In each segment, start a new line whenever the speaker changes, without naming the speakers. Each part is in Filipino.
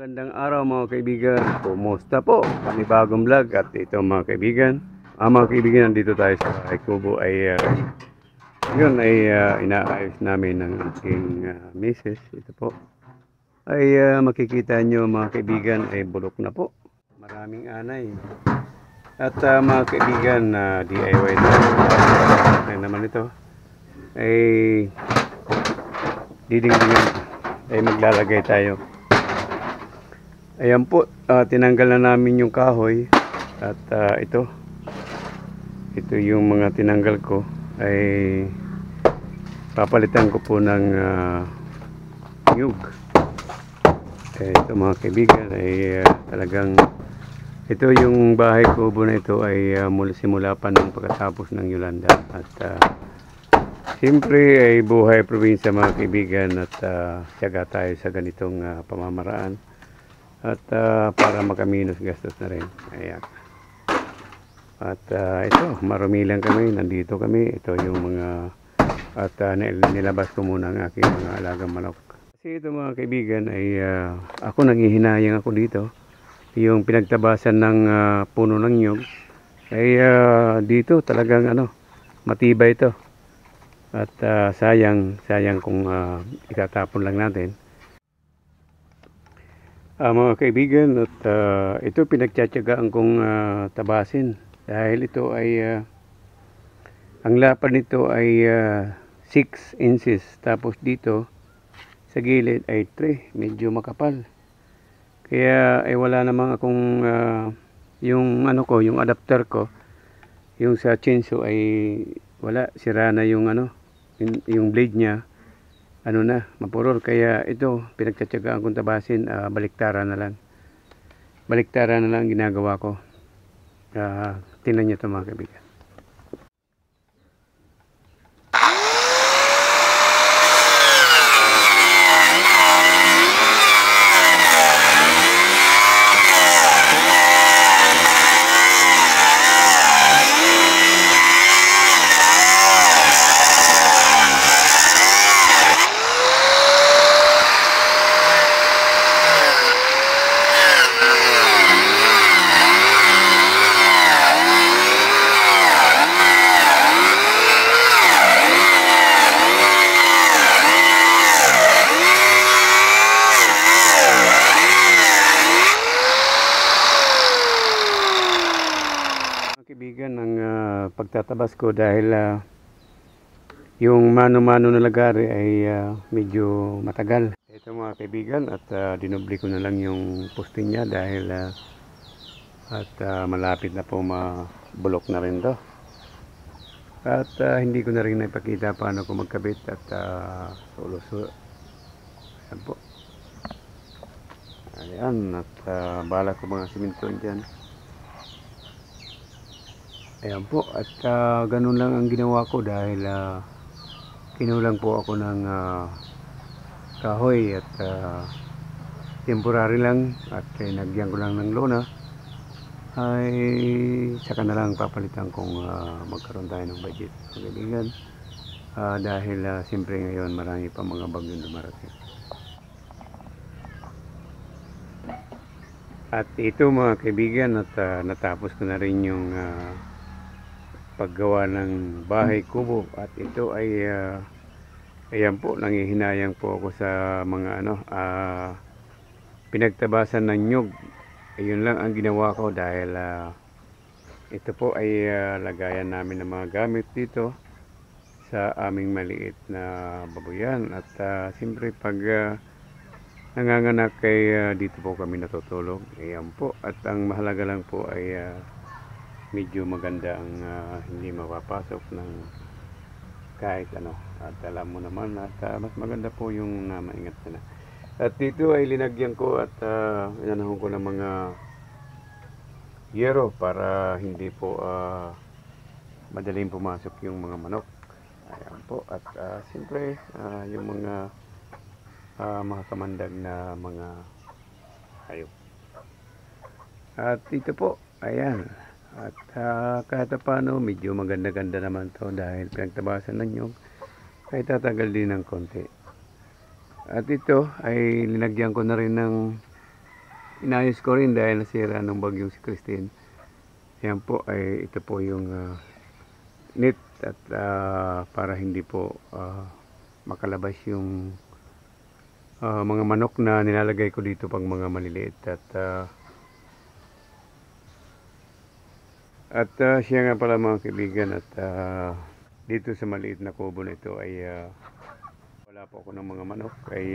Magandang araw mga kaibigan. Kumusta po? Panibagong vlog at ito mga kaibigan. Mga kaibigan, nandito tayo sa Kubo ay inaayos namin ng aking misis. Ito po ay makikita nyo mga kaibigan ay bulok na po. Maraming anay. At mga kaibigan, DIY na naman ito ay didingdingan ay maglalagay tayo. Ayan po, tinanggal na namin yung kahoy at ito yung mga tinanggal ko ay papalitan ko po ng nyug. Ito mga kaibigan ay talagang ito yung bahay kubo na ito ay simula pa nung pagkatapos ng Yolanda at siyempre ay buhay probinsya mga kaibigan at tiyaga tayo sa ganitong pamamaraan. At para makaminos gastos na rin. Ayan. At ito, marumi lang kami. Nandito kami. Ito yung mga at nilabas ko muna ang aking mga alagang manok. Kasi ito mga kaibigan ay ako nanghihinayang ako dito. Yung pinagtabasan ng puno ng nyug ay dito talagang matibay ito. At sayang kung itatapon lang natin. Mga kaibigan, at ito pinagtsatsagaan kong tabasin dahil ito ay ang lapad nito ay 6 inches tapos dito sa gilid ay 3, medyo makapal. Kaya ay wala namang akong yung yung adapter ko, yung sa chainsaw ay wala, sira na yung yung blade niya. Mapurol, kaya ito pinagtsatsagaan kong tabasin, baliktaran na lang ginagawa ko. Tingnan nyo ito mga kaibigan. Kaibigan, ang pagtatabas ko dahil yung mano-mano na lagari ay medyo matagal. Ito mga kaibigan, at dinubli ko na lang yung poste niya dahil malapit na po mabulok na rin to. At hindi ko na rin naipakita paano ko magkabit at solo-solo. Ayan po. Ayan, at bala ko mga simento dyan. Ayan po, at ganun lang ang ginawa ko dahil kinulang po ako ng kahoy at temporary lang at nagyan ko lang ng lona ay saka na lang papalitan kung magkaroon tayo ng budget mga kaibigan, dahil siyempre ngayon marami pa mga bagyong dumarating. At ito mga kaibigan, at natapos ko na rin yung paggawa ng bahay kubo at ito ay ayan po, nanghihinayang po ako sa mga pinagtabasan ng nyug. Ayun lang ang ginawa ko dahil ito po ay lagayan namin ng mga gamit dito sa aming maliit na babuyan at siyempre pag nanganganak kay dito po kami natutulog. Ayan po, at ang mahalaga lang po ay medyo maganda ang hindi mapapasok ng kahit at alam mo naman at mas maganda po yung maingat na. At dito ay linagyan ko at inanahon ko ng mga yero para hindi po madaling pumasok yung mga manok. Ayan po, at siyempre yung mga kamandag na mga hayop. At dito po, ayan. At kahit paano medyo maganda-ganda naman to dahil pinagtabasan ng nyug ay tatagal din ng konti. At ito ay linagyan ko na rin ng inayos ko rin dahil nasira ng bagyong si Christine. Yan po ay ito po yung net at para hindi po makalabas yung mga manok na nilalagay ko dito pag mga maliliit. At siya nga pala mga kaibigan, at dito sa maliit na kubo na ito ay wala po ako ng mga manok, ay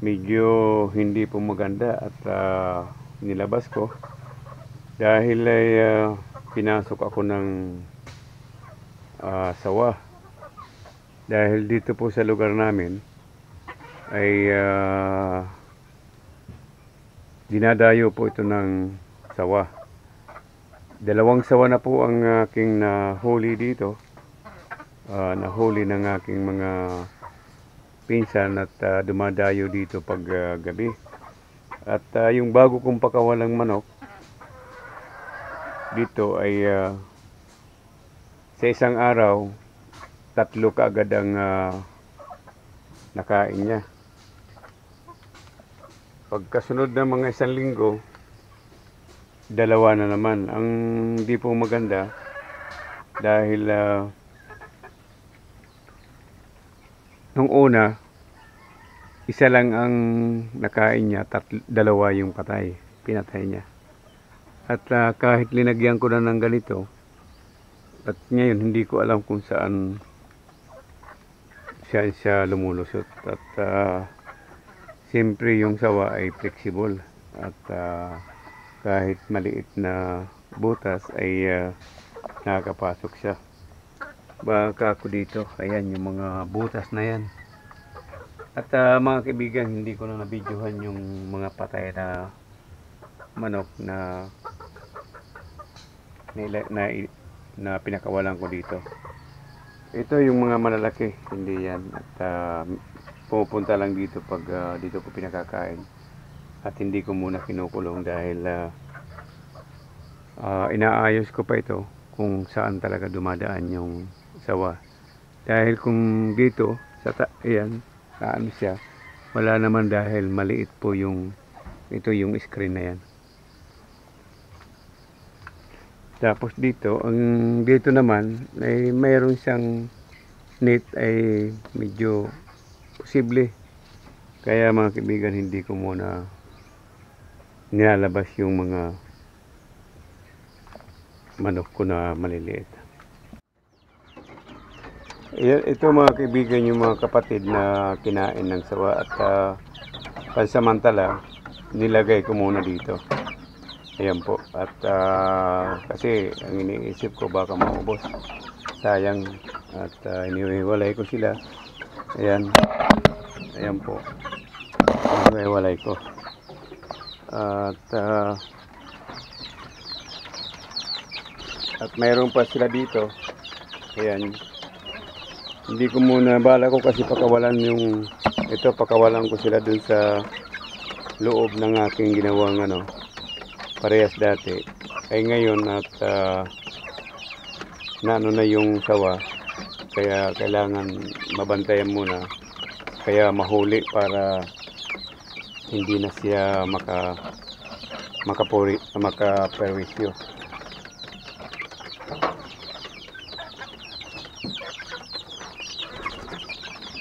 medyo hindi po maganda at nilabas ko dahil ay pinasok ako ng sawa. Dahil dito po sa lugar namin ay dinadayo po ito ng sawa. Dalawang sawa na po ang aking nahuli dito. Nahuli ng aking mga pinsan at dumadayo dito pag gabi. At yung bago kong pakawalang manok dito ay sa isang araw 3 kaagad ang nakain niya. Pagkasunod ng mga 1 linggo, 2 na naman. Ang di po maganda dahil nung una 1 lang ang nakain niya, 2 yung patay, pinatay niya. At kahit linagyan ko na ng ganito, at ngayon hindi ko alam kung saan siya lumulusot. At siyempre yung sawa ay flexible at kahit maliit na butas ay nakakapasok siya. Baka ako dito, ayan yung mga butas na yan. At mga kaibigan, hindi ko na nabidyohan yung mga patay na manok na pinakawalan ko dito. Ito yung mga malalaki, hindi yan. At pupunta lang dito pag dito ko pinakakain. At hindi ko muna kinukulong dahil inaayos ko pa ito kung saan talaga dumadaan yung sawa. Dahil kung dito, ayan, saan siya, wala naman dahil maliit po ito yung screen na yan. Tapos dito, dito naman ay mayroon siyang net ay medyo posible. Kaya mga kaibigan, hindi ko muna nilalabas yung mga manok ko na maliliit. Ito mga kaibigan, yung mga kapatid na kinain ng sawa at pansamantala nilagay ko muna dito. Ayan po. At kasi ang iniisip ko baka maubos. Sayang. At inihiwalay ko sila. Ayan. Ayan po. Inihiwalay ko. At mayroon pa sila dito. Ayan. Hindi ko muna, bala ko kasi pakawalan pakawalan ko sila dun sa loob ng aking ginawang parehas dati. Ay ngayon at naano na yung sawa, kaya kailangan mabantayan muna, kaya mahuli para hindi na siya makaperwisyo.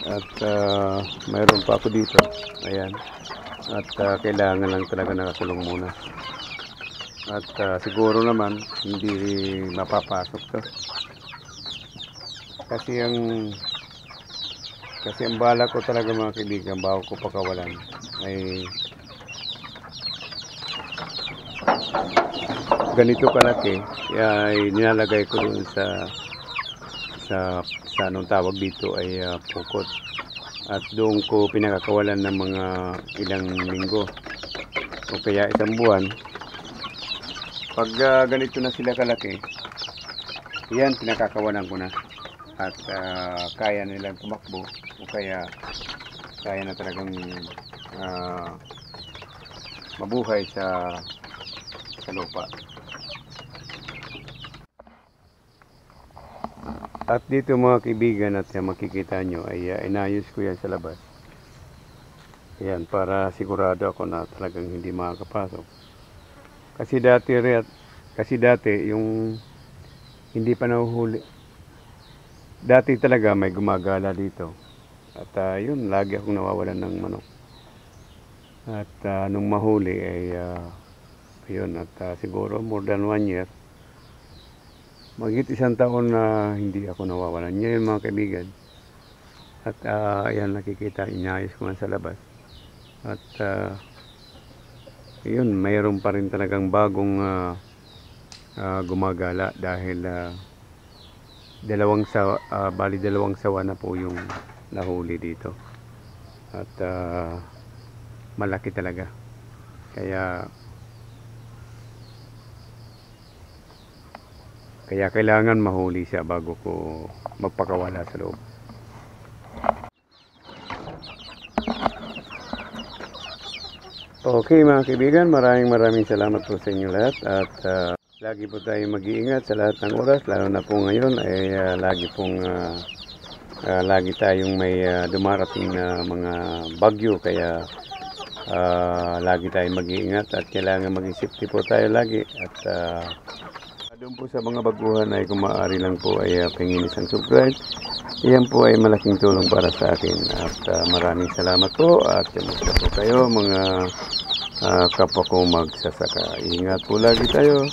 At mayroon pa ako dito, ayan, at kailangan lang talaga nakakulong muna. At siguro naman hindi mapapasok to kasi ang bala ko talaga mga kaibigan, bago ko pakawalan ay ganito kalaki, ay nilalagay ko doon sa anong tawag dito ay pukot, at doon ko pinakakawalan ng mga ilang linggo o kaya 1 buwan. Pag ganito na sila kalaki, yan pinakakawalan ko na at kaya nilang tumakbo o kaya kaya na talagang mabuhay sa lupa. At dito mga kaibigan, at makikita nyo ay inayos ko yan sa labas. Ayan, para sigurado ako na talagang hindi makakapasok. Kasi dati yung hindi pa nahuhuli. Dati talaga may gumagala dito. At yun, lagi akong nawawalan ng manok. At nung mahuli ay yun, at siguro more than 1 year, magit 1 taon na hindi ako nawawalan. Yan mga kaibigan. At ayan, nakikita, inayos ko man sa labas. At yun, mayroon pa rin talagang bagong gumagala dahil bali dalawang sawa na po yung nahuli dito. At malaki talaga. Kaya kailangan mahuli siya bago ko magpakawala sa loob. Okay mga kaibigan, maraming salamat po sa inyo lahat at lagi po tayong mag-iingat sa lahat ng oras, lalo na po ngayon ay lagi tayong may dumarating na mga bagyo, kaya lagi tayong mag-iingat at kailangan mag-isipti po tayo lagi. At doon po sa mga baguhan ay kung maaari lang po ay pingin isang subscribe. Iyan po ay malaking tulong para sa akin at maraming salamat po at kamusta po kayo mga kapwa ko magsasaka. Ingat po lagi tayo.